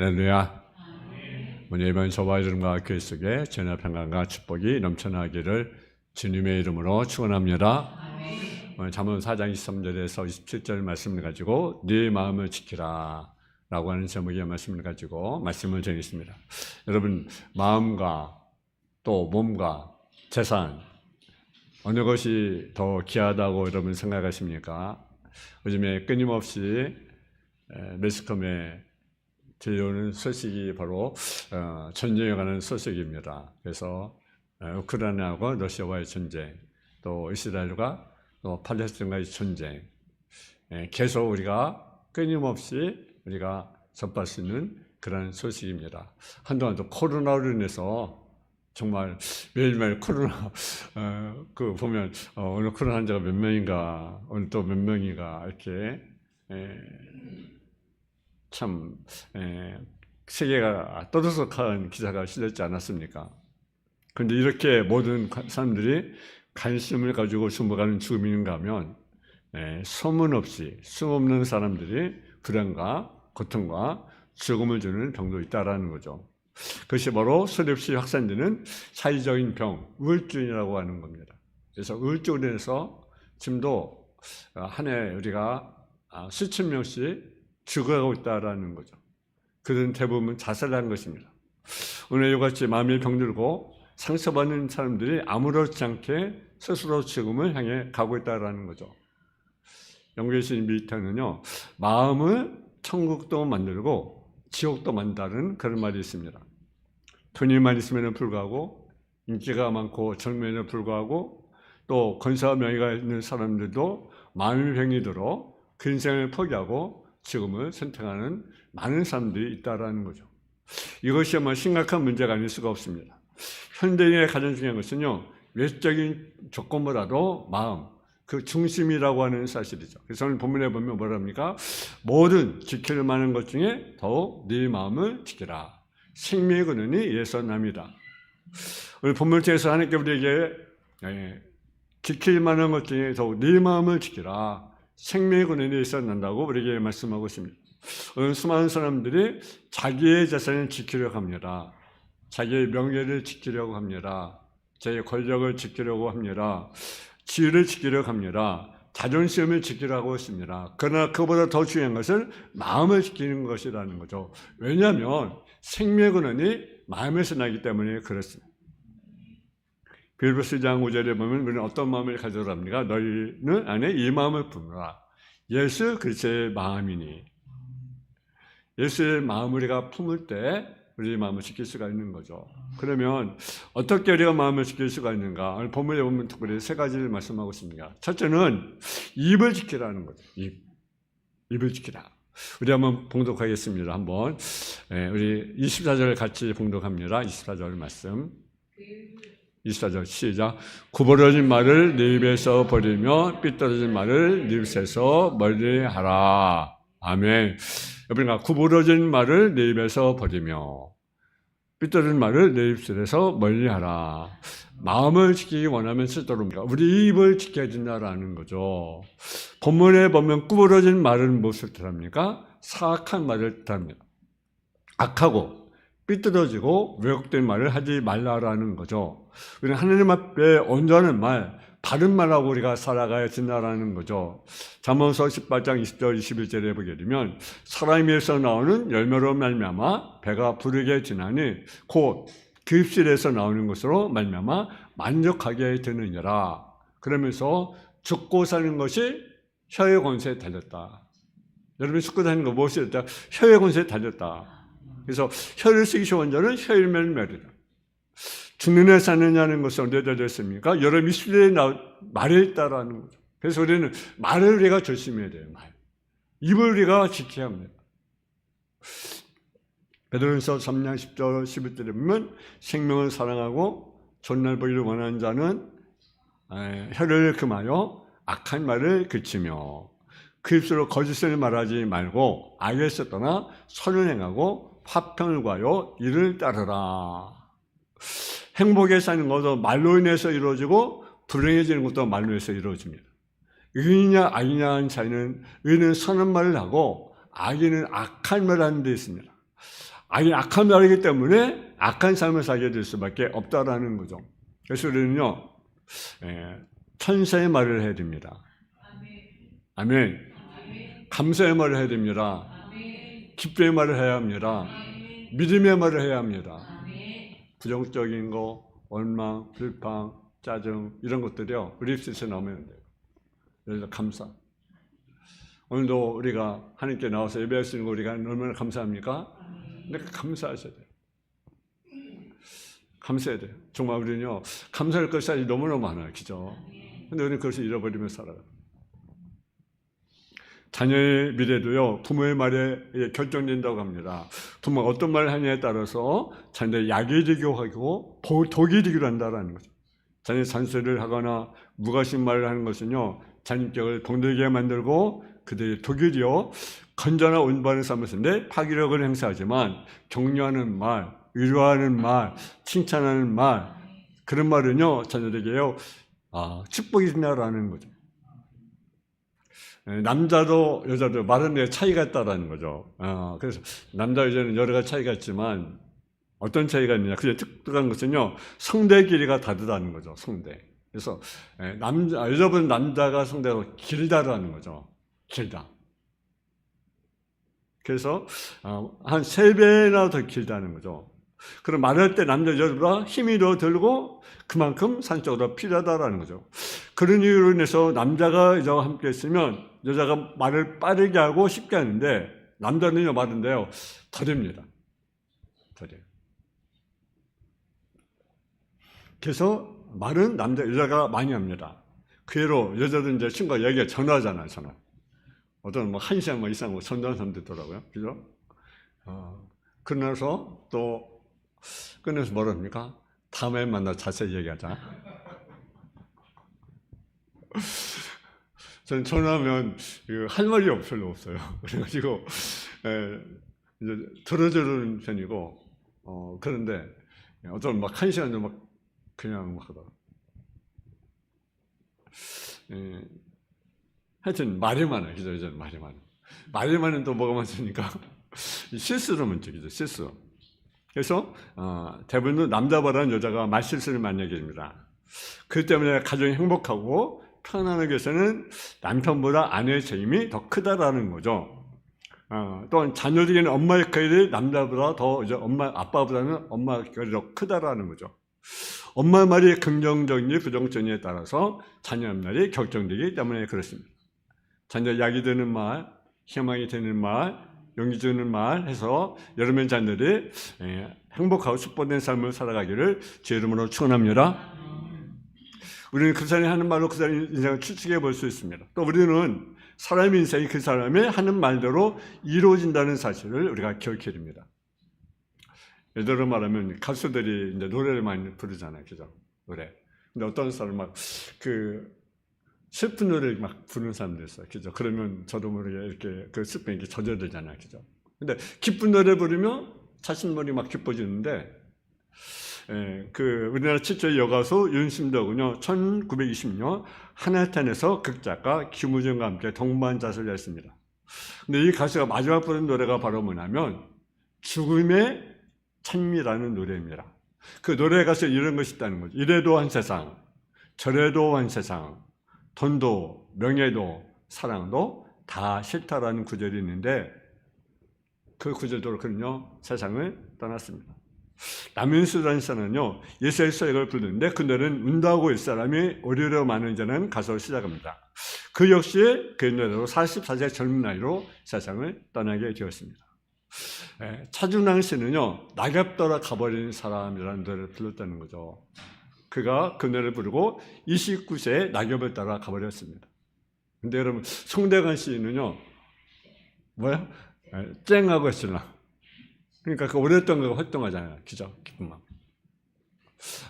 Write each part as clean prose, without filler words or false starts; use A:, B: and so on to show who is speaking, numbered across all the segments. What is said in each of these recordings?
A: 할렐루야. 오늘 이번 저와 여러분과 교회 속에 전화 평강과 축복이 넘쳐나기를 주님의 이름으로 축원합니다. 오늘 잠언 4장 23절에서 27절 말씀을 가지고 네 마음을 지키라 라고 하는 제목의 말씀을 가지고 말씀을 전했습니다. 여러분, 마음과 또 몸과 재산 어느 것이 더 귀하다고 여러분 생각하십니까? 요즘에 끊임없이 매스컴에 들려오는 소식이 바로 전쟁에 관한 소식입니다. 그래서 우크라이나하고 러시아와의 전쟁, 또 이스라엘과 또 팔레스타인과의 전쟁, 계속 우리가 끊임없이 우리가 접할 수 있는 그런 소식입니다. 한동안 또 코로나로 인해서 정말 매일매일 코로나 보면 오늘 코로나 환자가 몇 명인가, 오늘 또 몇 명인가 이렇게 참 세계가 떠들썩한 기사가 실렸지 않았습니까? 그런데 이렇게 모든 사람들이 관심을 가지고 숨어가는 죽음인가 하면 소문없이 숨없는 사람들이 불안과 고통과 죽음을 주는 병도 있다라는 거죠. 그것이 바로 소리없이 확산되는 사회적인 병, 우울증이라고 하는 겁니다. 그래서 우울증으로 인해서 지금도 한 해 우리가 수천 명씩 죽어가고 있다라는 거죠. 그들은 대부분 자살한 것입니다. 오늘 이같이 마음이 병들고 상처받는 사람들이 아무렇지 않게 스스로 죽음을 향해 가고 있다라는 거죠. 영국의 신 밀턴은요, 마음을 천국도 만들고 지옥도 만든다는 그런 말이 있습니다. 돈이만 있으면 불구하고, 인기가 많고 젊음에는 불구하고, 또 권세와 명예가 있는 사람들도 마음의 병이 들어 그 인생을 포기하고 죽음을 선택하는 많은 사람들이 있다라는 거죠. 이것이 아마 심각한 문제가 아닐 수가 없습니다. 현대인의 가장 중요한 것은요, 외적인 조건보다도 마음, 그 중심이라고 하는 사실이죠. 그래서 오늘 본문에 보면 뭐랍니까? 모든 지킬 만한 것 중에 더욱 네 마음을 지키라. 생명의 근원이 예선함이다. 오늘 본문을 통해서 하나님께 우리에게 지킬 만한 것 중에 더욱 네 마음을 지키라. 생명의 근원이 있어난다고 우리에게 말씀하고 있습니다. 오늘 수많은 사람들이 자기의 재산을 지키려고 합니다. 자기의 명예를 지키려고 합니다. 자기의 권력을 지키려고 합니다. 지위를 지키려고 합니다. 자존심을 지키려고 했습니다. 그러나 그보다 더 중요한 것은 마음을 지키는 것이라는 거죠. 왜냐하면 생명의 근원이 마음에서 나기 때문에 그렇습니다. 빌립보서 2장 5절에 보면 우리는 어떤 마음을 가져라 합니까? 너희는 안에 이 마음을 품으라. 예수 그리스도의 마음이니. 예수의 마음을 우리가 품을 때 우리 마음을 지킬 수가 있는 거죠. 그러면 어떻게 우리가 마음을 지킬 수가 있는가? 오늘 본문에 보면 특별히 세 가지를 말씀하고 있습니다. 첫째는 입을 지키라는 거죠. 입을 지키라. 우리 한번 봉독하겠습니다. 한번 우리 24절 같이 봉독합니다. 24절 말씀. 24절 시작. 구부러진 말을 네 입에서 버리며 삐뚤어진 말을 네 입에서 멀리하라. 아멘. 여러분과 구부러진 말을 네 입에서 버리며 삐뚤어진 말을 네 입술에서 멀리하라. 마음을 지키기 원하면 쓰도록 우리 입을 지켜야 된다라는 거죠. 본문에 보면 구부러진 말은 무엇을 뜻합니까? 사악한 말을 뜻합니다. 악하고 삐뚤어지고 왜곡된 말을 하지 말라라는 거죠. 우리는 하나님 앞에 온전한 말, 바른 말하고 우리가 살아가야 된다라는 거죠. 잠언서 18장 20절 21절에 보게 되면 사람의 입에서 나오는 열매로 말미암아 배가 부르게 지나니 곧 그 입술에서 나오는 것으로 말미암아 만족하게 되느니라. 그러면서 죽고 사는 것이 혀의 권세에 달렸다. 여러분 죽고 사는 거 무엇이 됐다? 혀의 권세에 달렸다. 그래서 혀를 쓰기 좋은 자는 혀일면 멸이다. 죽는 애 사느냐는 것은 언제 되었습니까? 여러분 입술에 말에 있다라는 거죠. 그래서 우리는 말을 우리가 조심해야 돼요. 말. 입을 우리가 지켜야 합니다. 베드로전서 3장 10절 11절에 보면 생명을 사랑하고 존날 보기를 원하는 자는 혀를 금하여 악한 말을 그치며 그 입술로 거짓을 말하지 말고 악에서 떠나 선을 행하고 화평을 구하여 이를 따르라. 행복에 사는 것도 말로 인해서 이루어지고 불행해지는 것도 말로 인해서 이루어집니다. 의인이냐 악이냐 하는 차이는 의인은 선한 말을 하고 악인은 악한 말을 하는 데 있습니다. 악한 말이기 때문에 악한 삶을 살게 될 수밖에 없다라는 거죠. 그래서 우리는요, 천사의 말을 해야 됩니다. 아멘. 감사의 말을 해야 됩니다. 기쁨의 말을 해야 합니다. 믿음의 말을 해야 합니다. 부정적인 거, 원망, 불평, 짜증 이런 것들이요, 우리 입술에서 나오면 안 돼요. 그래서 감사. 오늘도 우리가 하나님께 나와서 예배할 수 있는 거 우리가 얼마나 감사합니까? 그러니까 감사하셔야 돼요. 감사해야 돼요. 정말 우리는요, 감사할 것이 너무너무 많아요. 그죠? 근데 우리는 그것을 잃어버리며 살아요. 자녀의 미래도요, 부모의 말에 결정된다고 합니다. 부모가 어떤 말을 하냐에 따라서 자녀의 약이 되기도 하고 독이 되기도 한다는 거죠. 자녀의 잔소리를 하거나 무관심 말을 하는 것은요, 자녀격을 병들게 만들고 그들의 독이 되어 건전한 온바른 삶을 사는데 파괴력을 행사하지만 격려하는 말, 위로하는 말, 칭찬하는 말, 그런 말은요, 자녀에게요, 축복이 된다라는 거죠. 남자도 여자도 말은 차이가 있다라는 거죠. 그래서 남자 여자는 여러 가지 차이가 있지만 어떤 차이가 있느냐? 그게 특별한 것은요, 성대 길이가 다르다는 거죠. 성대. 그래서 여자분 남자가 성대가 길다라는 거죠. 길다. 그래서 한 3배나 더 길다는 거죠. 그럼 말할 때 남자 여자보다 힘이 더 들고 그만큼 산적으로 필요하다라는 거죠. 그런 이유로 인해서 남자가 여자와 함께 있으면 여자가 말을 빠르게 하고 쉽게 하는데 남자는요, 말인데요, 더딥니다. 더뎌요. 그래서 말은 여자가 많이 합니다. 그 예로 여자들 이제 친구가 얘기해 전화하잖아요, 전화. 어떤 1시간 이상 전화하는 사람도 있더라고요. 그죠? 그러면서 또 끝내서 뭐라 합니까? 다음에 만나 자세히 얘기하자. 저는 전화하면 할 말이 별로 없어요. 그래가지고 이제 들어주는 편이고, 그런데 어떤 1시간 그냥 하더라고요. 하여튼 말이 많아요. 그죠? 이제 말이 많아요. 말이 많은 또 뭐가 많으니까 실수로 문제죠. 실수. 그래서 대부분 남자보다는 여자가 말실수를 많이 하게 됩니다. 그 때문에 가정이 행복하고 편안하기 위해서는 남편보다 아내의 책임이 더 크다라는 거죠. 또한 자녀들에게는 엄마 역할이 남자보다 더 아빠보다는 엄마 역할이 더 크다라는 거죠. 엄마 말이 긍정적인지 부정적인지에 따라서 자녀 말이 결정되기 때문에 그렇습니다. 자녀 약이 되는 말, 희망이 되는 말, 용기 주는 말 해서 여러분 자녀들이 행복하고 축복된 삶을 살아가기를 주의 이름으로 축원합니다. 우리는 그 사람이 하는 말로 그 사람의 인생을 추측해 볼 수 있습니다. 또 우리는 사람의 인생이 그 사람의 하는 말대로 이루어진다는 사실을 우리가 기억해야 됩니다. 예를 들어 말하면 가수들이 이제 노래를 많이 부르잖아요. 그죠? 노래. 근데 어떤 사람 슬픈 노래를 막 부르는 사람들 있어요. 그죠? 그러면 저도 모르게 이렇게 슬픈 이렇게 젖어들잖아요. 그죠? 근데 기쁜 노래 부르면 자신 머리 막 기뻐지는데, 우리나라 최초의 여가수 윤심덕은요, 1920년 한해탄에서 극작가 김우정과 함께 동반자수를 했습니다. 근데 이 가수가 마지막 부른 노래가 바로 뭐냐면 죽음의 찬미라는 노래입니다. 그 노래 가사에 이런 것이 있다는 거죠. 이래도 한 세상, 저래도 한 세상, 돈도 명예도 사랑도 다 싫다라는 구절이 있는데 그 구절대로 그는요 세상을 떠났습니다. 남윤수라는 사람은요 예수의 서약을 부르는데 그 노래는 운다고 일 사람이 오히려 많은 자는 가사로 시작합니다. 그 역시 그 노래로 44세 젊은 나이로 세상을 떠나게 되었습니다. 차준왕 씨는요 낙엽 따라 가버린 사람이라는 노래를 불렀다는 거죠. 그가 그 노래를 부르고 29세에 낙엽을 따라 가버렸습니다. 근데 여러분 송대관 씨는요 뭐야? 쨍하고 했으나 그러니까 그 오랫동안 활동하잖아요. 기죠? 기쁜 마음.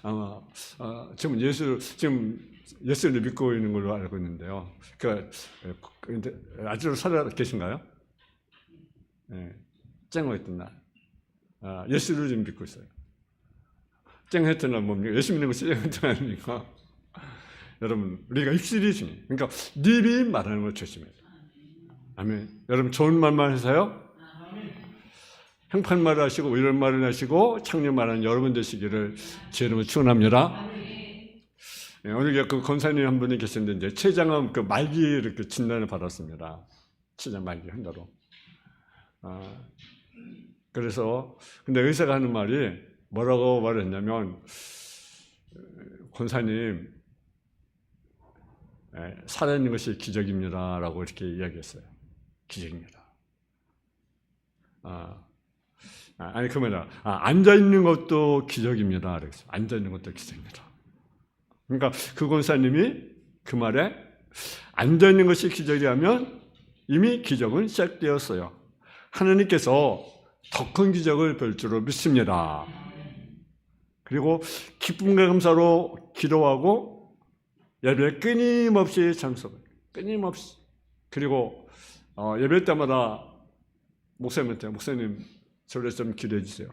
A: 아마 지금 예수를 믿고 있는 걸로 알고 있는데요. 그런데 아직도 살아 계신가요? 쨍했던 날. 예수를 좀 믿고 있어요. 쨍했던 날 뭡니까? 예수 믿는 것이 쨍했던 날 아닙니까? 여러분, 우리가 입술이 중요해요. 그러니까 입이 말하는 걸 조심해요. 아멘. 여러분, 좋은 말만 해서요. 행판말을 하시고 이런 말을 하시고 창립말하는 여러분 되시기를 제 이름으로 축원합니다. 오늘 그 권사님 한 분이 계셨는데 이제 췌장암 그 말기 이렇게 진단을 받았습니다. 췌장 말기 한다로. 그래서 근데 의사가 하는 말이 뭐라고 말했냐면 권사님 살아있는 것이 기적입니다라고 이렇게 이야기했어요. 기적입니다. 아니 그러면 앉아 있는 것도 기적입니다. 그랬어요. 앉아 있는 것도 기적입니다. 그러니까 그 권사님이 그 말에 앉아 있는 것이 기적이라면 이미 기적은 시작되었어요. 하나님께서 더 큰 기적을 볼 줄로 믿습니다. 그리고 기쁨과 감사로 기도하고 예배에 끊임없이 참석을 끊임없이 그리고 예배 때마다 목사님한테 목사님 저를 좀 기도해 주세요.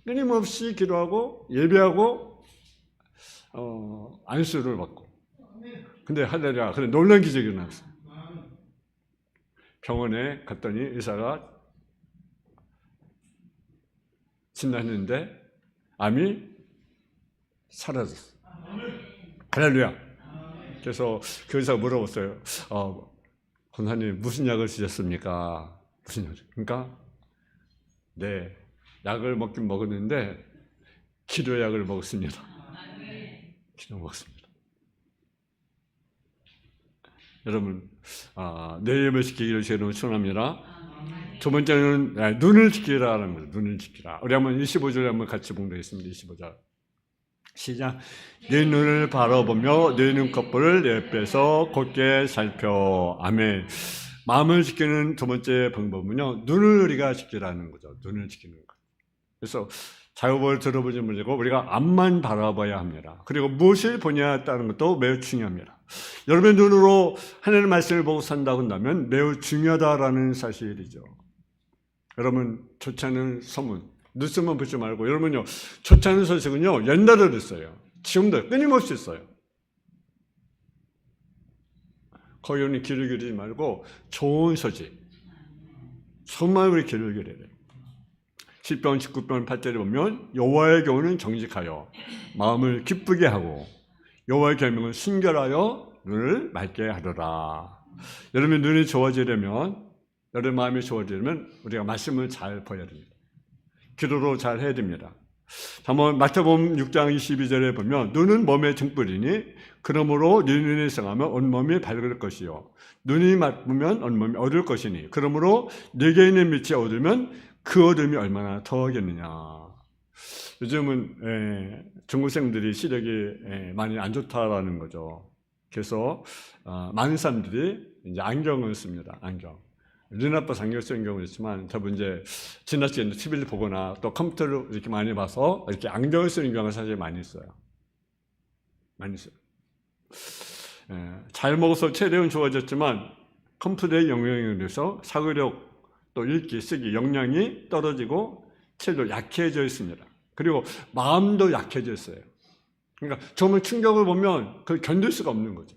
A: 끊임없이 기도하고 예배하고 안수를 받고 근데 할렐루야 그래 놀라운 기적이 일어났어요. 병원에 갔더니 의사가 진단했는데 암이 사라졌어요. 할렐루야. 그래서 그 의사가 물어봤어요. 권사님 무슨 약을 쓰셨습니까? 무슨 약? 그러니까 네 약을 먹긴 먹었는데 기도약을 먹었습니다. 기도 먹었습니다. 여러분 내 예배 지키기를 제일 축원합니다. 두 번째는 눈을 지키라는 거예요. 눈을 지키라. 우리 한번 25절에 한번 같이 봉독했습니다. 25절. 시작. 내 눈을 바라보며 내 눈꺼풀을 내 뺏어 곧게 살펴. 아멘. 마음을 지키는 두 번째 방법은요. 눈을 우리가 지키라는 거죠. 눈을 지키는 것. 그래서 자유법을 들어보지 말고 우리가 앞만 바라봐야 합니다. 그리고 무엇을 보냐에 따른 것도 매우 중요합니다. 여러분의 눈으로 하나님의 말씀을 보고 산다고 한다면 매우 중요하다라는 사실이죠. 여러분 좋지 않은 소문, 뉴스만 보지 말고 여러분요 좋지 않은 소식은요 옛날에도 있어요. 지금도 끊임없이 있어요. 거기 오는 귀를 기울이지 말고 좋은 소식, 정말 우리 귀를 기울여야 돼요. 시편 19편 8절에 보면 여호와의 교훈은 정직하여 마음을 기쁘게 하고 여호와의 계명은 순결하여 눈을 맑게 하더라. 여러분 눈이 좋아지려면 여러분 마음이 좋아지려면 우리가 말씀을 잘 봐야 됩니다. 기도로 잘 해야 됩니다. 한번 마태복음 6장 22절에 보면 눈은 몸의 등불이니 그러므로 네 눈이 성하면 온몸이 밝을 것이요 눈이 맑으면 온몸이 어두울 것이니 그러므로 네게 있는 빛이 어두우면 그 어둠이 얼마나 더하겠느냐. 요즘은 중고생들이 시력이 많이 안 좋다라는 거죠. 그래서 많은 사람들이 이제 안경을 씁니다. 안경. 눈 아파서 안경 쓰는 경우도 있지만 대부분 이제 지나치게 TV를 보거나 또 컴퓨터를 이렇게 많이 봐서 이렇게 안경을 쓰는 경우가 사실 많이 있어요. 많이 있어요. 잘 먹어서 체력은 좋아졌지만 컴퓨터의 영향에 의해서 사고력 또 읽기, 쓰기, 역량이 떨어지고 체력도 약해져 있습니다. 그리고 마음도 약해져 있어요. 그러니까 정말 충격을 보면 그걸 견딜 수가 없는 거죠.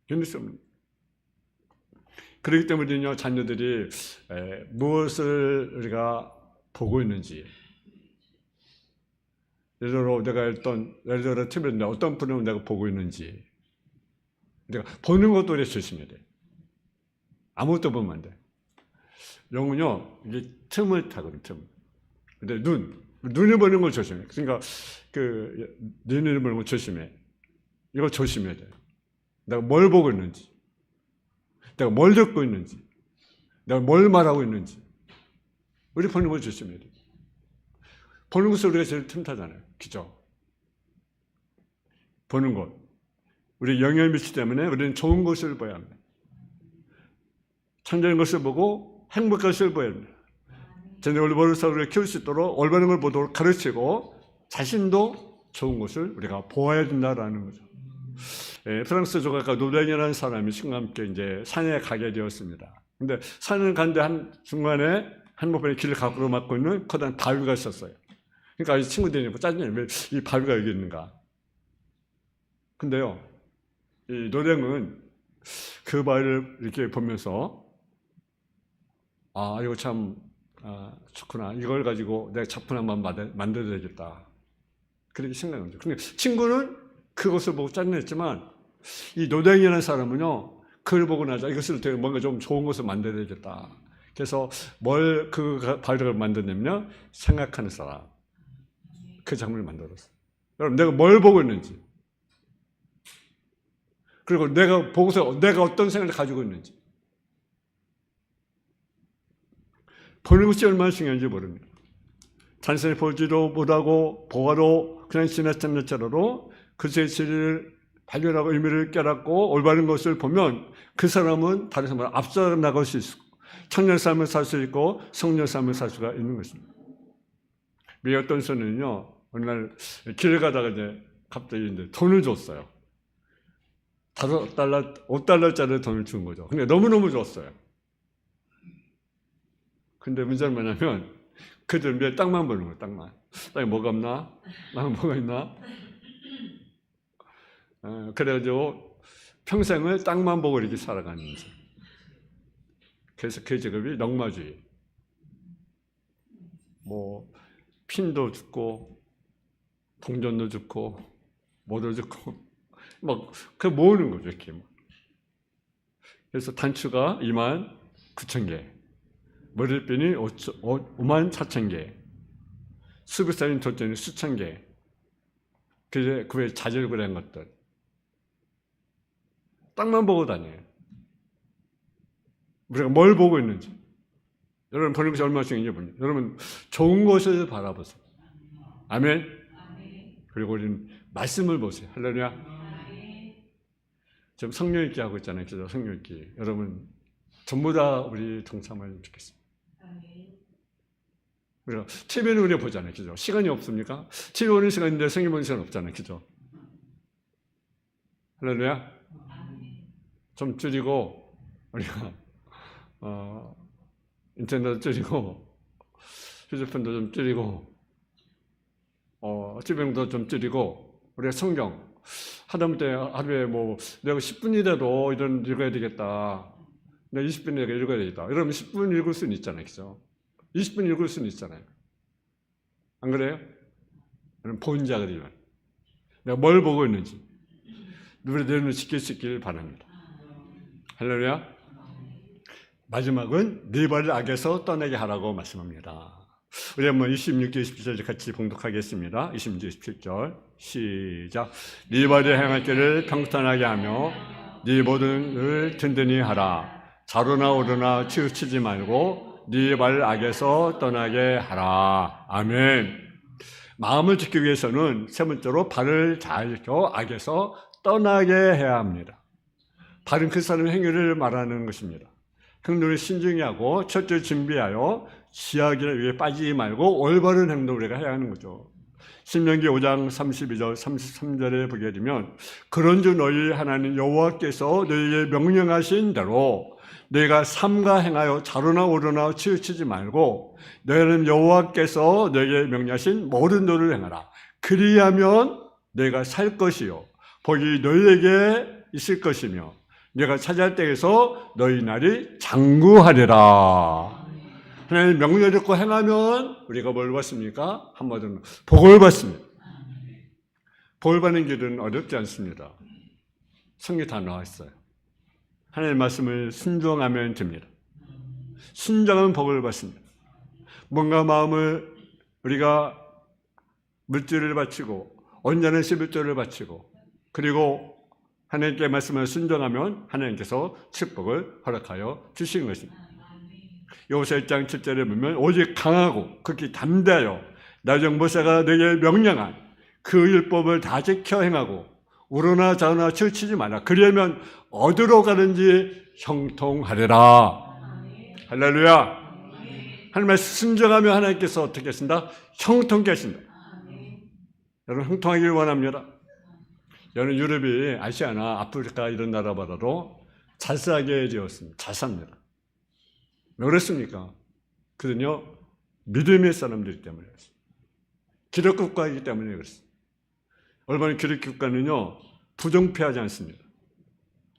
A: 견딜 수 없는. 그렇기 때문에요, 자녀들이 무엇을 우리가 보고 있는지, 예를 들어 TV에 어떤 프로그램을 내가 보고 있는지, 내가 보는 것도 우리 조심해야 돼. 아무것도 보면 안 돼. 영은요, 이게 틈을 타거든, 틈. 근데 눈을 보는 걸 조심해. 그러니까 네 눈을 보는 걸 조심해. 이거 조심해야 돼. 내가 뭘 보고 있는지, 내가 뭘 듣고 있는지, 내가 뭘 말하고 있는지, 우리 보는 걸 조심해야 돼. 보는 것을 우리가 제일 틈타잖아요. 그죠? 보는 것. 우리 영향을 미치기 때문에 우리는 좋은 것을 봐야 합니다. 천적인 것을 보고 행복한 것을 보여야 합니다. 제대로 올바른 사고를 키울 수 있도록 올바른 걸 보도록 가르치고 자신도 좋은 것을 우리가 보아야 된다라는 거죠. 프랑스 조각가 노랭이라는 사람이 친구와 함께 이제 산에 가게 되었습니다. 근데 산을 가는데 한 중간에 한복판에 길을 가로로 막고 있는 커다란 바위가 있었어요. 그러니까 이 친구들이 짜증내요. 왜 이 바위가 여기 있는가? 근데요, 이 노랭은 그 바위를 이렇게 보면서 이거 참 좋구나. 이걸 가지고 내가 작품 한번 만들어야 되겠다. 그렇게 생각한 거죠. 근데 친구는 그것을 보고 짜증냈지만 이 노댕이라는 사람은요, 그걸 보고 나자 이것을 되게 뭔가 좀 좋은 것을 만들어야 되겠다. 그래서 뭘 그 발을 만드냐면 생각하는 사람. 그 작품을 만들었어요. 여러분, 내가 뭘 보고 있는지, 그리고 내가 보고서 내가 어떤 생각을 가지고 있는지, 보는 것이 얼마나 중요한지 모릅니다. 단순히 보지도 못하고 보아도 그냥 지나친 것처럼 그 진리를 발견하고 의미를 깨닫고 올바른 것을 보면 그 사람은 다른 사람을 앞서 나갈 수 있고 청년 삶을 살 수 있고 성년 삶을 살 수가 있는 것입니다. 미 어떤 선은요, 어느 날 길을 가다가 이제 갑자기 이제 돈을 줬어요. $5, $5짜리 돈을 준 거죠. 근데 너무너무 줬어요. 근데 문제는 뭐냐면 그들 위에 땅만 보는 거예요. 땅만. 땅에 뭐가 없나? 땅에 뭐가 있나? 그래가지고 평생을 땅만 보고 이렇게 살아가는 거죠. 그래서 그 직업이 넉마주의. 뭐 핀도 죽고 동전도 죽고 뭐도 죽고 막 그 모으는 거죠. 이렇게. 그래서 단추가 29,000개. 머리핀이 54,000개, 수비살인 돗전이 수천 개, 그 외에 자질구레한 것들, 땅만 보고 다녀요. 우리가 뭘 보고 있는지, 여러분 보는 것이 얼마나 중요한지 모릅니다. 여러분 좋은 것을 바라보세요. 아멘. 그리고 우리는 말씀을 보세요. 할렐루야. 지금 성령 읽기 하고 있잖아요. 그죠? 성령 읽기. 여러분 전부 다 우리 동참하면 좋겠습니다. 우리가 TV는 우리가 보잖아요. 그죠? 시간이 없습니까? TV 보는 시간인데 성경 보는 시간 없잖아요. 그죠? 할렐루야. 좀 줄이고, 우리가, 인터넷도 줄이고, 휴대폰도 좀 줄이고, TV도 좀 줄이고, 우리가 성경, 하다못해 하루에 뭐, 내가 10분이라도 이런 읽어야 되겠다. 내가 20분 내가 읽어야 되겠다. 여러분 10분 읽을 수는 있잖아요. 그죠? 20분 읽을 수는 있잖아요. 안 그래요? 본 자가 되면 내가 뭘 보고 있는지 우리 내 눈을 지킬 수 있기를 바랍니다. 할렐루야. 마지막은 네 발을 악에서 떠나게 하라고 말씀합니다. 우리 한번 26절 27절 같이 봉독하겠습니다. 26절 27절 시작. 네 발이 행할 길을 평탄하게 하며 네 모든 일을 든든히 하라. 좌로나 우로나 치우치지 말고 네 발 악에서 떠나게 하라. 아멘. 마음을 지키기 위해서는 세 번째로 발을 잘 지켜 악에서 떠나게 해야 합니다. 발은 그 사람의 행위를 말하는 것입니다. 행동을 신중히 하고 철저히 준비하여 지하기를 위해 빠지지 말고 올바른 행동을 우리가 해야 하는 거죠. 신명기 5장 32절 33절에 보게 되면 그런즉 너희 하나님 여호와께서 너희에게 명령하신 대로 너희가 삼가 행하여 좌로나 우로나 치우치지 말고 너희는 여호와께서 너희에게 명령하신 모든 도를 행하라. 그리하면 너희가 살 것이요 복이 너희에게 있을 것이며 너희가 차지할 때에서 너희 날이 장구하리라. 하나님 명령을 듣고 행하면 우리가 뭘 받습니까? 한마디로 복을 받습니다. 복을 받는 길은 어렵지 않습니다. 성경에 다 나와 있어요. 하나님의 말씀을 순종하면 됩니다. 순종하면 복을 받습니다. 뭔가 마음을 우리가 물질을 바치고 온전한 11조를 바치고 그리고 하나님께 말씀을 순종하면 하나님께서 축복을 허락하여 주시는 것입니다. 요새 1장 7절에 보면 오직 강하고 극히 담대하여 나중 모세가 내게 명령한 그 율법을 다 지켜 행하고 우로나 좌로나 치우치지 마라. 그러면 어디로 가든지 형통하리라. 할렐루야. 하나님의 순종하며 하나님께서 어떻게 하신다? 형통케 하신다. 여러분 형통하기를 원합니다. 여러분 유럽이 아시아나 아프리카 이런 나라보다도 잘 살게 되었습니다. 잘 삽니다. 왜 그렇습니까? 그는요 믿음의 사람들이기 때문에 그렇습니다. 기독국가이기 때문에 그렇습니다. 얼마나 기독국가는요 부정패하지 않습니다.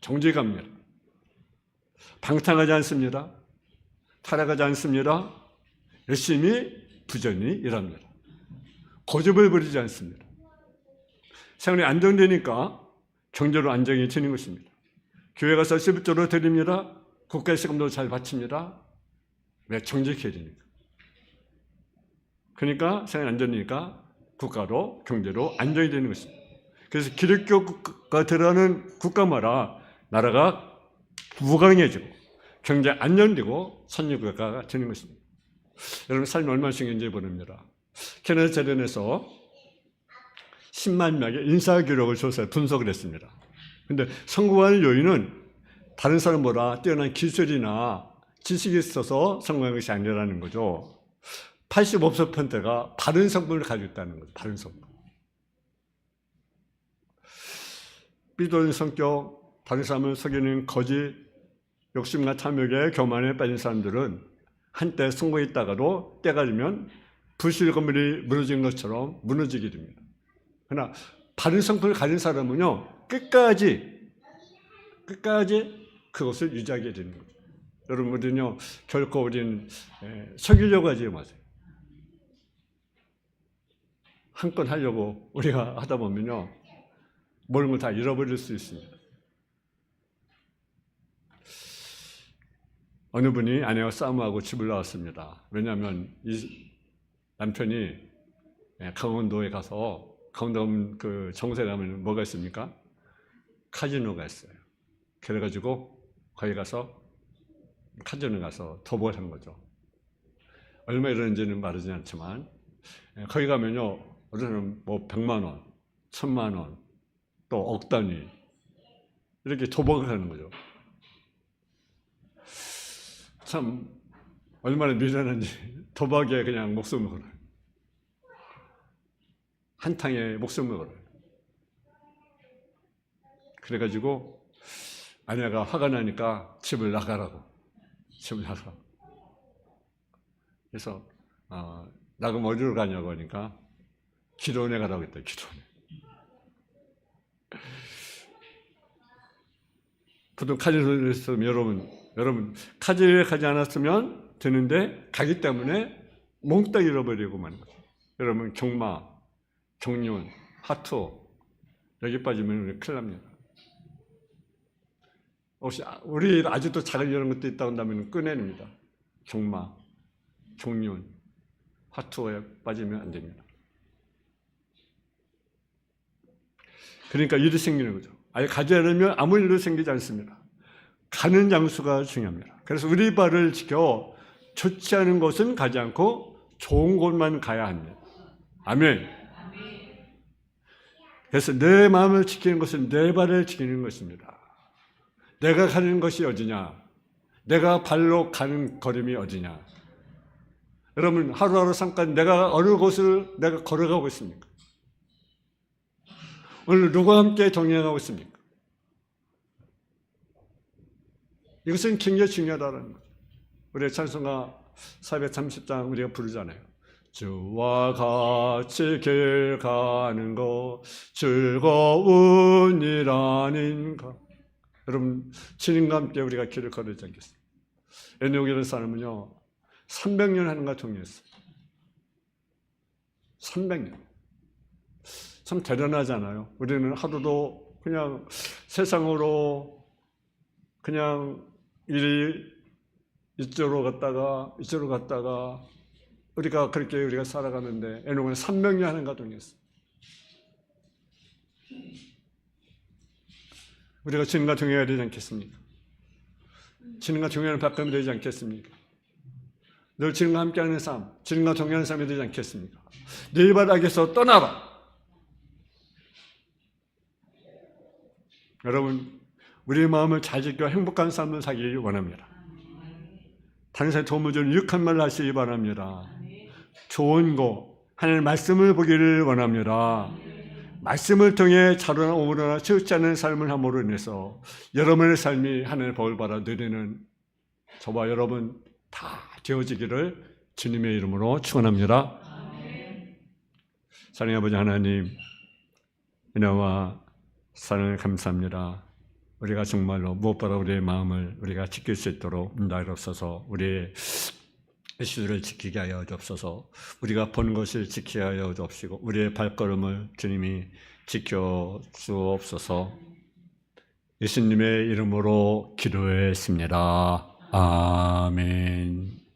A: 정직합니다. 방탕하지 않습니다. 타락하지 않습니다. 열심히 부전히 일합니다. 고집을 부리지 않습니다. 생활이 안정되니까 경제로 안정해지는 것입니다. 교회 가서 11조로 드립니다. 국가의 세금도 잘 바칩니다. 왜? 정직해지니까. 그러니까 생활이 안정되니까 국가로 경제로 안정이 되는 것입니다. 그래서 기독교가 들어가는 국가마다 나라가 부강해지고 경제 안정되고 선진국가가 되는 것입니다. 여러분 삶이 얼마나 중요한지 모릅니다. 캐나다 재련에서 10만 명의 인사 기록을 조사해 분석을 했습니다. 그런데 성공하는 요인은 다른 사람보다 뛰어난 기술이나 지식이 있어서 성공한 것이 아니라는 거죠. 85%가 바른 성품을 가지고 있다는 거죠. 바른 성품. 삐뚤은 성격, 다른 사람을 속이는 거짓, 욕심과 탐욕에 교만에 빠진 사람들은 한때 성공했다가도 때가 되면 부실 건물이 무너진 것처럼 무너지게 됩니다. 그러나 바른 성품을 가진 사람은요, 끝까지 그것을 유지하게 되는 거죠. 여러분, 우리는요, 결코 우리는 속이려고 하지 마세요. 한 건 하려고 우리가 하다 보면요, 모든 걸 다 잃어버릴 수 있습니다. 어느 분이 아내와 싸움하고 집을 나왔습니다. 왜냐하면 이 남편이 강원도에 가서, 강원도 그 정세 가면 뭐가 있습니까? 카지노가 있어요. 그래가지고 거기 가서 카지노 가서 도박을 한 거죠. 얼마 이러는지는 말하지 않지만 거기 가면요, 우리는 뭐 100만 원, 1000만 원, 또 억 단위 이렇게 도박을 하는 거죠. 참 얼마나 미련한지 도박에 그냥 목숨을 걸어요. 한탕에 목숨을 걸어요. 그래가지고 아내가 화가 나니까 집을 나가라고. 그래서 나가면 어디로 가냐고 하니까 기도원에 가라고 했다. 기도원에. 보통 카지노에 있으면 여러분 카지노에 가지 않았으면 되는데 가기 때문에 몽땅 잃어버리고 마는 거죠. 여러분 경마, 경륜, 하투 여기 빠지면 우리 큰일 납니다. 혹시 우리 아직도 작은 이런 것도 있다고 한다면 꺼내냅니다. 경마, 경륜, 하투에 빠지면 안 됩니다. 그러니까 일이 생기는 거죠. 아예 가지 않으면 아무 일도 생기지 않습니다. 가는 장소가 중요합니다. 그래서 우리 발을 지켜 좋지 않은 곳은 가지 않고 좋은 곳만 가야 합니다. 아멘. 그래서 내 마음을 지키는 것은 내 발을 지키는 것입니다. 내가 가는 것이 어디냐? 내가 발로 가는 걸음이 어디냐? 여러분 하루하루 잠깐 내가 어느 곳을 내가 걸어가고 있습니까? 오늘 누구와 함께 동행하고 있습니까? 이것은 굉장히 중요하다는 거죠. 우리의 찬송가 430장 우리가 부르잖아요. 주와 같이 길 가는 것 즐거운 일 아닌가. 여러분 주님과 함께 우리가 길을 걸어야지 않겠습니까? 에녹이라는 사람은요 300년 하는가 동의했어요. 300년. 참 대단하잖아요. 우리는 하루도 그냥 세상으로 그냥 이쪽으로 갔다가 우리가 그렇게 우리가 살아가는데 에녹은 300년 하는가 동의했어요. 우리가 주님과 동행해야 되지 않겠습니까? 주님과 동행하는 바람이 되지 않겠습니까? 늘 주님과 함께하는 삶, 주님과 동행하는 삶이 되지 않겠습니까? 네 바닥에서 떠나라. 여러분, 우리의 마음을 잘 지켜 행복한 삶을 살기를 원합니다. 다른 사람의 도움을 주는 유익한 말을 하시기 바랍니다. 좋은 거, 하나님의 말씀을 보기를 원합니다. 말씀을 통해 자로나 오므로나 치우치 않는 삶을 함으로 인해서 여러분의 삶이 하나님의 복을 받아 누리는 저와 여러분 다 되어지기를 주님의 이름으로 축원합니다. 사랑의 아버지 하나님, 은혜와 사랑을 감사합니다. 우리가 정말로 무엇보다 우리의 마음을 우리가 지킬 수 있도록 인도하옵소서. 우리의 이슈를 지키게 하여 주옵소서. 우리가 본 것을 지키게 하여 주옵시고 우리의 발걸음을 주님이 지켜 주옵소서. 예수님의 이름으로 기도했습니다. 아멘.